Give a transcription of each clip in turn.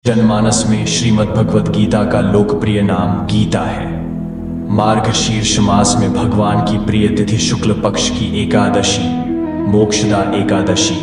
जनमानस में श्रीमद् भगवद गीता का लोकप्रिय नाम गीता है। मार्गशीर्ष मास में भगवान की प्रिय तिथि शुक्ल पक्ष की एकादशी मोक्षदा एकादशी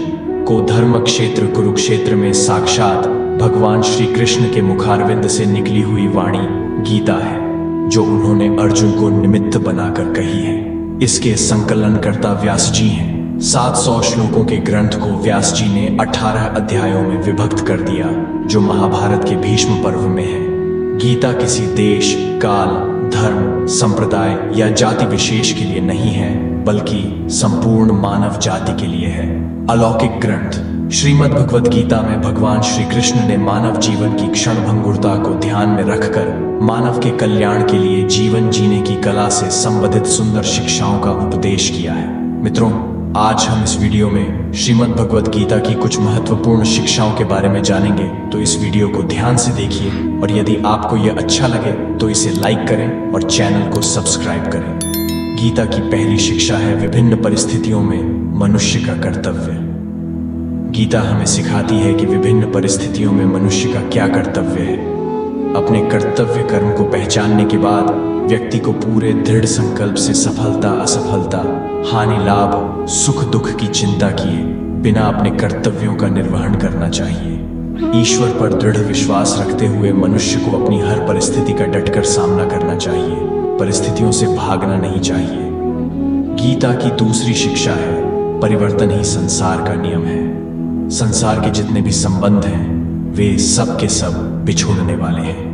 को धर्म क्षेत्र कुरुक्षेत्र में साक्षात भगवान श्री कृष्ण के मुखारविंद से निकली हुई वाणी गीता है, जो उन्होंने अर्जुन को निमित्त बनाकर कही है। इसके संकलनकर्ता व्यास जी हैं। 700 श्लोकों के ग्रंथ को व्यास जी ने 18 अध्यायों में विभक्त कर दिया, जो महाभारत के भीष्म पर्व में है। गीता किसी देश, काल, धर्म, संप्रदाय या जाति विशेष के लिए नहीं है, बल्कि संपूर्ण मानव जाति के लिए है। अलौकिक ग्रंथ श्रीमद् भगवद गीता में भगवान श्री कृष्ण ने मानव जीवन की क्षणभंगुरता को ध्यान में रखकर मानव के कल्याण के लिए जीवन जीने की कला से संबंधित सुंदर शिक्षाओं का उपदेश किया है। मित्रों, आज हम इस वीडियो में श्रीमद् भगवद गीता की कुछ महत्वपूर्ण शिक्षाओं के बारे में जानेंगे, तो इस वीडियो को ध्यान से देखिए और यदि आपको यह अच्छा लगे तो इसे लाइक करें और चैनल को सब्सक्राइब करें। गीता की पहली शिक्षा है विभिन्न परिस्थितियों में मनुष्य का कर्तव्य। गीता हमें सिखाती है कि विभिन्न परिस्थितियों में मनुष्य का क्या कर्तव्य है। अपने कर्तव्य कर्म को पहचानने के बाद व्यक्ति को पूरे दृढ़ संकल्प से सफलता असफलता, हानि लाभ, सुख दुख की चिंता किए बिना अपने कर्तव्यों का निर्वहन करना चाहिए। ईश्वर पर दृढ़ विश्वास रखते हुए मनुष्य को अपनी हर परिस्थिति का डटकर सामना करना चाहिए। परिस्थितियों से भागना नहीं चाहिए। गीता की दूसरी शिक्षा है परिवर्तन ही संसार का नियम है। संसार के जितने भी संबंध हैं वे सब के सब बिछोड़ने वाले हैं।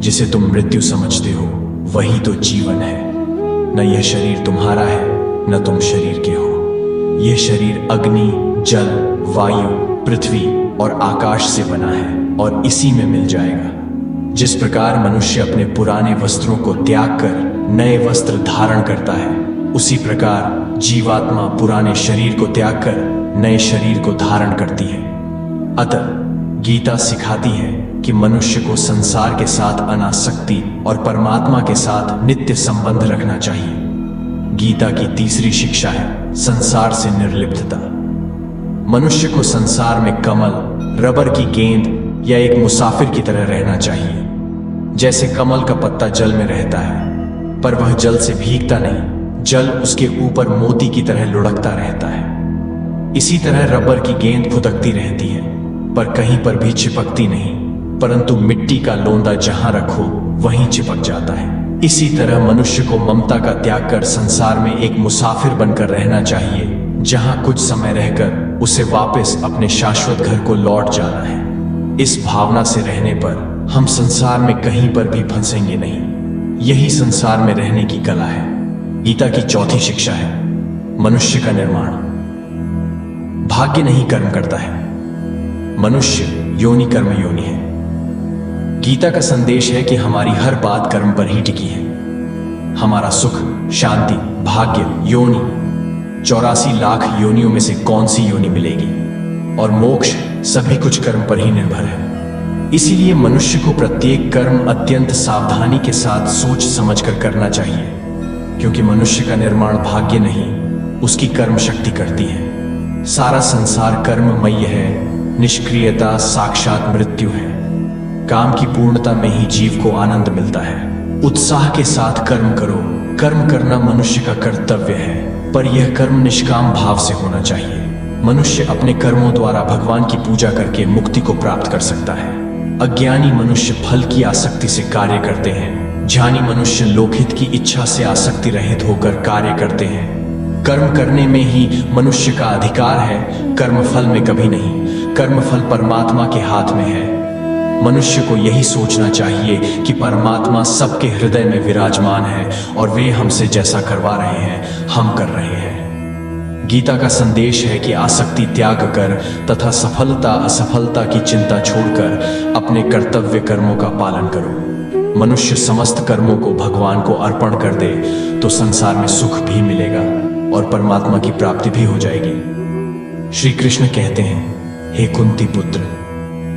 जिसे तुम मृत्यु समझते हो वही तो जीवन है। न यह शरीर तुम्हारा है न तुम शरीर के हो। यह शरीर अग्नि, जल, वायु, पृथ्वी और आकाश से बना है और इसी में मिल जाएगा। जिस प्रकार मनुष्य अपने पुराने वस्त्रों को त्याग कर नए वस्त्र धारण करता है, उसी प्रकार जीवात्मा पुराने शरीर को त्याग कर नए शरीर को धारण करती है। अतः गीता सिखाती है कि मनुष्य को संसार के साथ अनासक्ति और परमात्मा के साथ नित्य संबंध रखना चाहिए। गीता की तीसरी शिक्षा है संसार से निर्लिप्तता। मनुष्य को संसार में कमल, रबर की गेंद या एक मुसाफिर की तरह रहना चाहिए। जैसे कमल का पत्ता जल में रहता है पर वह जल से भीगता नहीं, जल उसके ऊपर मोती की तरह लुढ़कता रहता है। इसी तरह रबर की गेंद फुदकती रहती है पर कहीं पर भी चिपकती नहीं, परंतु मिट्टी का लोंदा जहां रखो वहीं चिपक जाता है। इसी तरह मनुष्य को ममता का त्याग कर संसार में एक मुसाफिर बनकर रहना चाहिए, जहां कुछ समय रहकर उसे वापस अपने शाश्वत घर को लौट जाना है। इस भावना से रहने पर हम संसार में कहीं पर भी फंसेंगे नहीं। यही संसार में रहने की कला है। गीता की चौथी शिक्षा है मनुष्य का निर्माण। भाग्य नहीं कर्म करता है, मनुष्य योनि कर्म योनि है। गीता का संदेश है कि हमारी हर बात कर्म पर ही टिकी है। हमारा सुख, शांति, भाग्य, योनि 84 लाख योनियों में से कौन सी योनि मिलेगी, और मोक्ष सभी कुछ कर्म पर ही निर्भर है। इसीलिए मनुष्य को प्रत्येक कर्म अत्यंत सावधानी के साथ सोच समझकर करना चाहिए, क्योंकि मनुष्य का निर्माण भाग्य नहीं उसकी कर्म शक्ति करती है। सारा संसार कर्ममय है। निष्क्रियता साक्षात मृत्यु है। काम की पूर्णता में ही जीव को आनंद मिलता है। उत्साह के साथ कर्म करो। कर्म करना मनुष्य का कर्तव्य है, पर यह कर्म निष्काम भाव से होना चाहिए। मनुष्य अपने कर्मों द्वारा भगवान की पूजा करके मुक्ति को प्राप्त कर सकता है। अज्ञानी मनुष्य फल की आसक्ति से कार्य करते हैं। ज्ञानी मनुष्य लोकहित की इच्छा से आसक्ति रहित होकर कार्य करते हैं। कर्म करने में ही मनुष्य का अधिकार है, कर्मफल में कभी नहीं। कर्मफल परमात्मा के हाथ में है। मनुष्य को यही सोचना चाहिए कि परमात्मा सबके हृदय में विराजमान है और वे हमसे जैसा करवा रहे हैं हम कर रहे हैं। गीता का संदेश है कि आसक्ति त्याग कर तथा सफलता असफलता की चिंता छोड़कर अपने कर्तव्य कर्मों का पालन करो। मनुष्य समस्त कर्मों को भगवान को अर्पण कर दे तो संसार में सुख भी मिलेगा और परमात्मा की प्राप्ति भी हो जाएगी। श्री कृष्ण कहते हैं, हे कुंती पुत्र,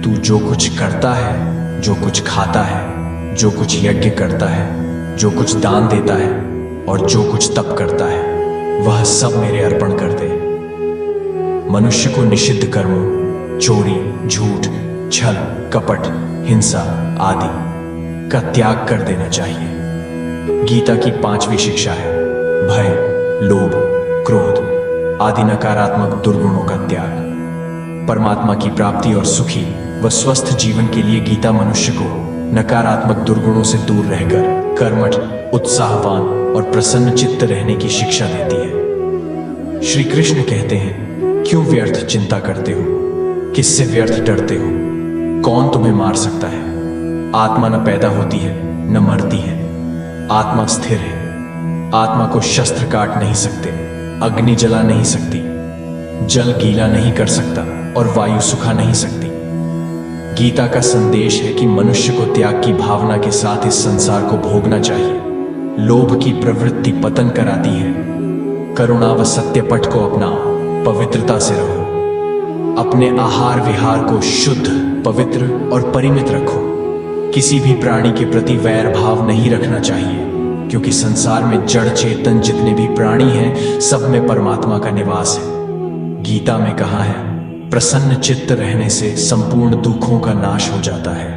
तू जो कुछ करता है, जो कुछ खाता है, जो कुछ यज्ञ करता है, जो कुछ दान देता है और जो कुछ तप करता है, वह सब मेरे अर्पण कर दे। मनुष्य को निषिद्ध कर्मों, चोरी, झूठ, छल, कपट, हिंसा आदि का त्याग कर देना चाहिए। गीता की 5वीं शिक्षा है भय, लोभ, क्रोध आदि नकारात्मक दुर्गुणों का त्याग। परमात्मा की प्राप्ति और सुखी व स्वस्थ जीवन के लिए गीता मनुष्य को नकारात्मक दुर्गुणों से दूर रहकर कर्मठ, उत्साहवान और प्रसन्न चित्त रहने की शिक्षा देती है। श्री कृष्ण कहते हैं, क्यों व्यर्थ चिंता करते हो? किससे व्यर्थ डरते हो? कौन तुम्हें मार सकता है? आत्मा न पैदा होती है न मरती है। आत्मा स्थिर है। आत्मा को शस्त्र काट नहीं सकते, अग्नि जला नहीं सकती, जल गीला नहीं कर सकता और वायु सुखा नहीं सकती। गीता का संदेश है कि मनुष्य को त्याग की भावना के साथ इस संसार को भोगना चाहिए। लोभ की प्रवृत्ति पतन कराती है। करुणा व सत्य पथ को अपनाओ, पवित्रता से रहो। अपने आहार विहार को शुद्ध, पवित्र और परिमित रखो। किसी भी प्राणी के प्रति वैर भाव नहीं रखना चाहिए, क्योंकि संसार में जड़ चेतन जितने भी प्राणी हैं, सब में परमात्मा का निवास है। गीता में कहा है, प्रसन्न चित्त रहने से संपूर्ण दुखों का नाश हो जाता है।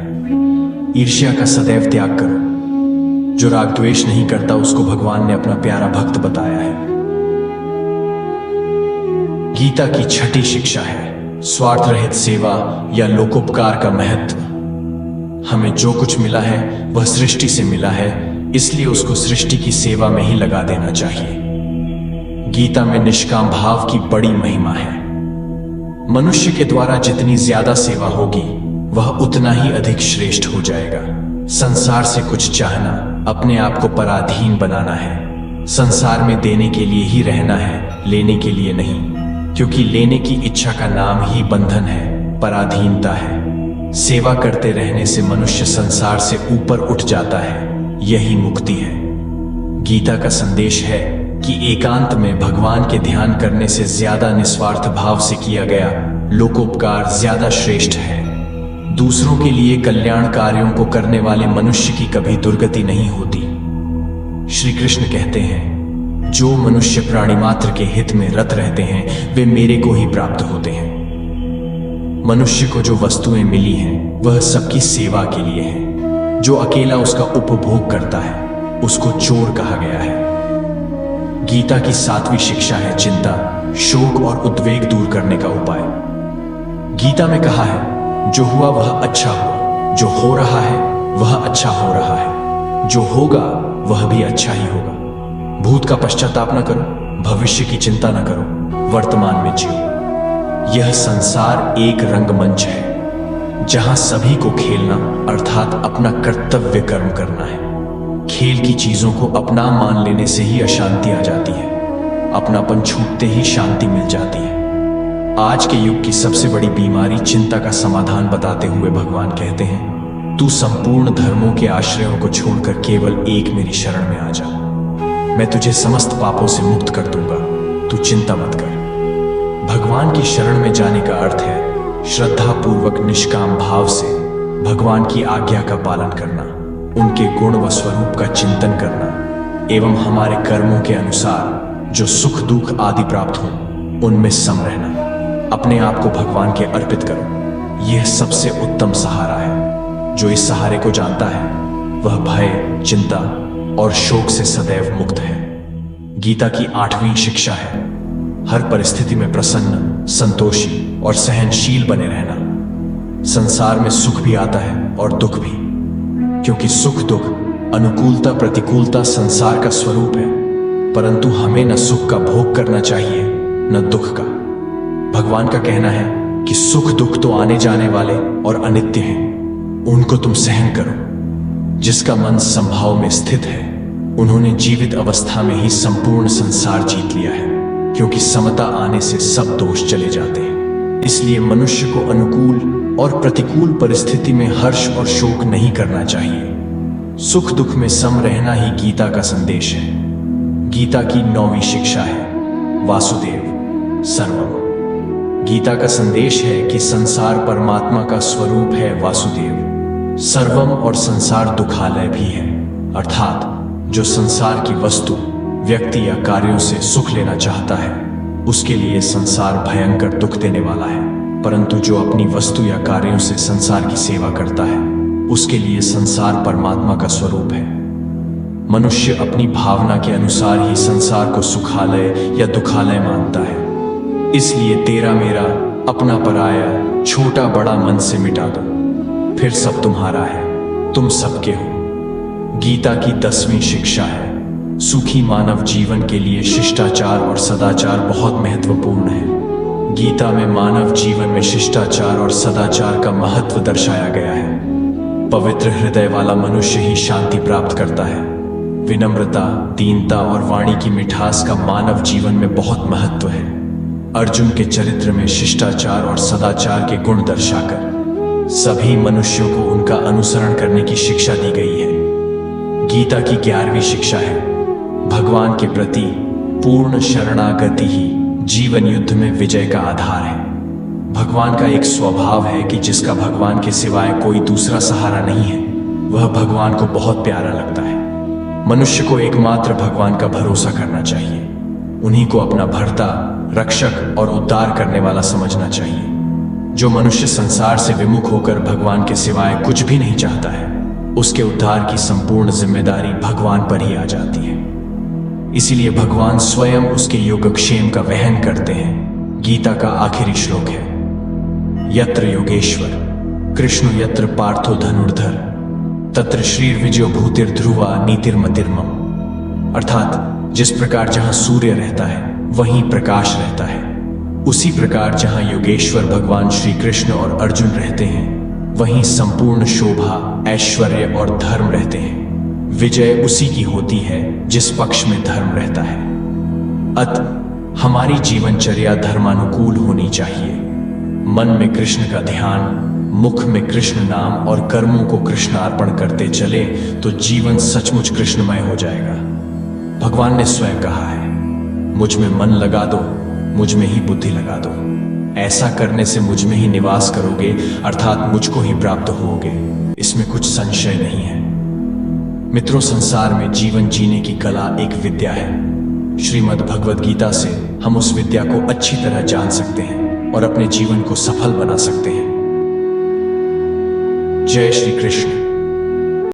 ईर्ष्या का सदैव त्याग करो। जो राग द्वेष नहीं करता उसको भगवान ने अपना प्यारा भक्त बताया है। गीता की 6ठी शिक्षा है स्वार्थ रहित सेवा या लोकोपकार का महत्व। हमें जो कुछ मिला है वह सृष्टि से मिला है, इसलिए उसको सृष्टि की सेवा में ही लगा देना चाहिए। गीता में निष्काम भाव की बड़ी महिमा है। मनुष्य के द्वारा जितनी ज्यादा सेवा होगी वह उतना ही अधिक श्रेष्ठ हो जाएगा। संसार से कुछ चाहना अपने आप को पराधीन बनाना है। संसार में देने के लिए ही रहना है, लेने के लिए नहीं, क्योंकि लेने की इच्छा का नाम ही बंधन है, पराधीनता है। सेवा करते रहने से मनुष्य संसार से ऊपर उठ जाता है, यही मुक्ति है। गीता का संदेश है कि एकांत में भगवान के ध्यान करने से ज्यादा निस्वार्थ भाव से किया गया लोकोपकार ज्यादा श्रेष्ठ है। दूसरों के लिए कल्याण कार्यों को करने वाले मनुष्य की कभी दुर्गति नहीं होती। श्री कृष्ण कहते हैं, जो मनुष्य प्राणी मात्र के हित में रत रहते हैं वे मेरे को ही प्राप्त होते हैं। मनुष्य को जो वस्तुएं मिली हैं वह सबकी सेवा के लिए है। जो अकेला उसका उपभोग करता है उसको चोर कहा गया है। गीता की 7वीं शिक्षा है चिंता, शोक और उद्वेग दूर करने का उपाय। गीता में कहा है, जो हुआ वह अच्छा हुआ, जो हो रहा है वह अच्छा हो रहा है, जो होगा वह भी अच्छा ही होगा। भूत का पश्चाताप न करो, भविष्य की चिंता न करो, वर्तमान में जियो। यह संसार एक रंगमंच है जहां सभी को खेलना अर्थात अपना कर्तव्य कर्म करना है। खेल की चीजों को अपना मान लेने से ही अशांति आ जाती है। अपनापन छूटते ही शांति मिल जाती है। आज के युग की सबसे बड़ी बीमारी चिंता का समाधान बताते हुए भगवान कहते हैं, तू संपूर्ण धर्मों के आश्रयों को छोड़कर केवल एक मेरी शरण में आ जा। मैं तुझे समस्त पापों से मुक्त कर दूंगा, तू चिंता मत कर। भगवान की शरण में जाने का अर्थ है श्रद्धा पूर्वक निष्काम भाव से भगवान की आज्ञा का पालन करना, उनके गुण व स्वरूप का चिंतन करना एवं हमारे कर्मों के अनुसार जो सुख दुख आदि प्राप्त हो उनमें सम रहना। अपने आप को भगवान के अर्पित करो। यह सबसे उत्तम सहारा है। जो इस सहारे को जानता है वह भय, चिंता और शोक से सदैव मुक्त है। गीता की 8वीं शिक्षा है हर परिस्थिति में प्रसन्न, संतोषी और सहनशील बने रहना। संसार में सुख भी आता है और दुख भी, क्योंकि सुख दुख, अनुकूलता प्रतिकूलता संसार का स्वरूप है, परंतु हमें न सुख का भोग करना चाहिए न दुख का। भगवान का कहना है कि सुख दुख तो आने जाने वाले और अनित्य हैं, उनको तुम सहन करो। जिसका मन संभाव में स्थित है उन्होंने जीवित अवस्था में ही संपूर्ण संसार जीत लिया है, क्योंकि समता आने से सब दोष चले जाते हैं। इसलिए मनुष्य को अनुकूल और प्रतिकूल परिस्थिति में हर्ष और शोक नहीं करना चाहिए। सुख दुख में सम रहना ही गीता का संदेश है। गीता की 9वीं शिक्षा है वासुदेव सर्वम। गीता का संदेश है कि संसार परमात्मा का स्वरूप है वासुदेव। सर्वम और संसार दुखालय भी है, अर्थात जो संसार की वस्तु, व्यक्ति या कार्यों से सुख लेना चाहता है उसके लिए संसार भयंकर दुख देने वाला है। परंतु जो अपनी वस्तु या कार्यों से संसार की सेवा करता है उसके लिए संसार परमात्मा का स्वरूप है। मनुष्य अपनी भावना के अनुसार ही संसार को सुखालय या दुखालय मानता है। इसलिए तेरा मेरा, अपना पराया, छोटा बड़ा मन से मिटा दो, फिर सब तुम्हारा है, तुम सबके हो। गीता की 10वीं शिक्षा है, सुखी मानव जीवन के लिए शिष्टाचार और सदाचार बहुत महत्वपूर्ण है। गीता में मानव जीवन में शिष्टाचार और सदाचार का महत्व दर्शाया गया है। पवित्र हृदय वाला मनुष्य ही शांति प्राप्त करता है। विनम्रता, दीनता और वाणी की मिठास का मानव जीवन में बहुत महत्व है। अर्जुन के चरित्र में शिष्टाचार और सदाचार के गुण दर्शाकर सभी मनुष्यों को उनका अनुसरण करने की शिक्षा दी गई है। गीता की 11वीं शिक्षा है, भगवान के प्रति पूर्ण शरणागति ही जीवन युद्ध में विजय का आधार है। भगवान का एक स्वभाव है कि जिसका भगवान के सिवाय कोई दूसरा सहारा नहीं है वह भगवान को बहुत प्यारा लगता है। मनुष्य को एकमात्र भगवान का भरोसा करना चाहिए। उन्हीं को अपना भर्ता, रक्षक और उद्धार करने वाला समझना चाहिए। जो मनुष्य संसार से विमुख होकर भगवान के सिवाय कुछ भी नहीं चाहता है उसके उद्धार की संपूर्ण जिम्मेदारी भगवान पर ही आ जाती है। इसीलिए भगवान स्वयं उसके योगक्षेम का वहन करते हैं। गीता का आखिरी श्लोक है, यत्र योगेश्वर कृष्ण यत्र पार्थो धनुर्धर तत्र श्रीर्विजयो भूतिर्ध्रुवा नीतिर्मतिर्मम। अर्थात जिस प्रकार जहां सूर्य रहता है वहीं प्रकाश रहता है, उसी प्रकार जहां योगेश्वर भगवान श्री कृष्ण और अर्जुन रहते हैं वहीं संपूर्ण शोभा, ऐश्वर्य और धर्म रहते हैं। विजय उसी की होती है जिस पक्ष में धर्म रहता है। अतः हमारी जीवनचर्या धर्मानुकूल होनी चाहिए। मन में कृष्ण का ध्यान, मुख में कृष्ण नाम और कर्मों को कृष्ण अर्पण करते चले तो जीवन सचमुच कृष्णमय हो जाएगा। भगवान ने स्वयं कहा है, मुझ में मन लगा दो, मुझ में ही बुद्धि लगा दो। ऐसा करने से मुझ में ही निवास करोगे, अर्थात मुझको ही प्राप्त होगे। इसमें कुछ संशय नहीं है। मित्रों, संसार में जीवन जीने की कला एक विद्या है। श्रीमद् भगवद गीता से हम उस विद्या को अच्छी तरह जान सकते हैं और अपने जीवन को सफल बना सकते हैं। जय श्री कृष्ण।